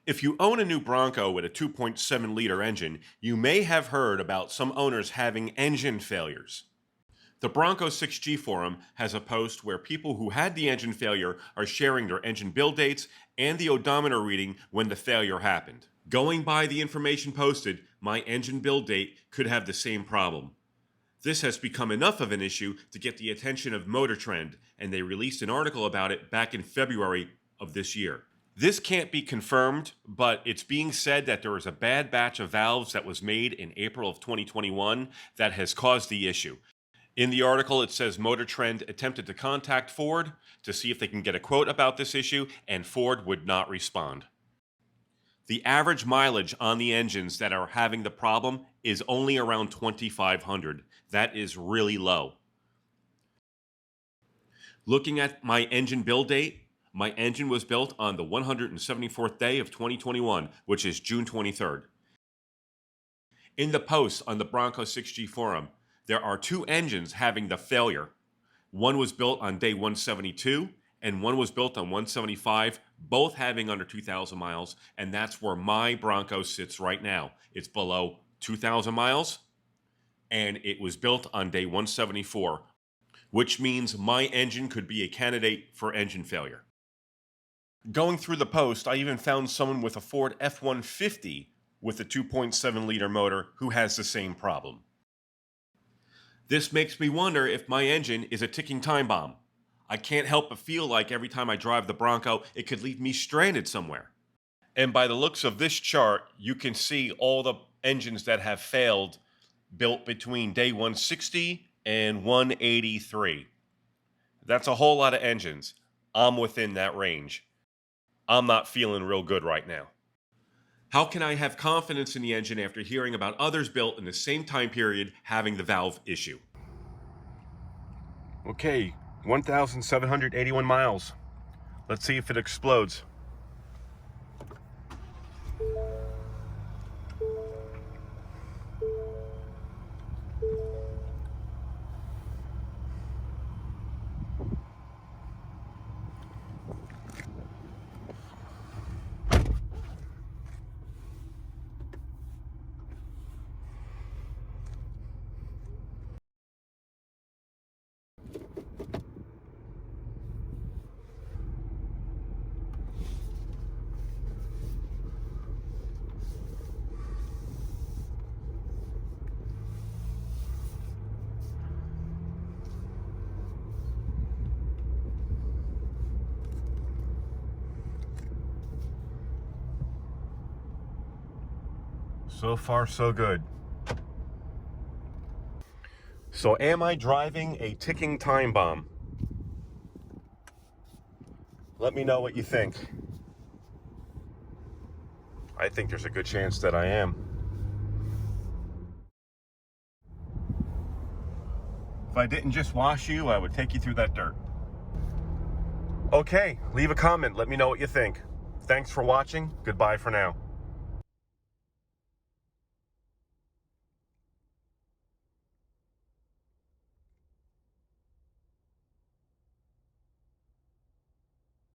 If you own a new Bronco with a 2.7 liter engine, you may have heard about some owners having engine failures. The Bronco 6G forum has a post where people who had the engine failure are sharing their engine build dates and the odometer reading when the failure happened. Going by the information posted, my engine build date could have the same problem. This has become enough of an issue to get the attention of Motortrend, and they released an article about it back in February of this year. This can't be confirmed, but it's being said that there is a bad batch of valves that was made in April of 2021 that has caused the issue. In the article, it says Motortrend attempted to contact Ford to see if they can get a quote about this issue, and Ford would not respond. The average mileage on the engines that are having the problem is only around 2,500. That is really low. Looking at my engine build date, my engine was built on the 174th day of 2021, which is June 23rd. In the post on the Bronco 6G forum, there are two engines having the failure. One was built on day 172, and one was built on 175, both having under 2,000 miles, and that's where my Bronco sits right now. It's below 2,000 miles, and it was built on day 174, which means my engine could be a candidate for engine failure. Going through the post, I even found someone with a Ford F-150 with a 2.7 liter motor who has the same problem. This makes me wonder if my engine is a ticking time bomb. I can't help but feel like every time I drive the Bronco, it could leave me stranded somewhere. And by the looks of this chart, you can see all the engines that have failed built between day 160 and 183. That's a whole lot of engines. I'm within that range. I'm not feeling real good right now. How can I have confidence in the engine after hearing about others built in the same time period having the valve issue? Okay, 1,781 miles. Let's see if it explodes. So far, so good. So am I driving a ticking time bomb? Let me know what you think. I think there's a good chance that I am. If I didn't just wash you, I would take you through that dirt. Okay, leave a comment. Let me know what you think. Thanks for watching. Goodbye for now.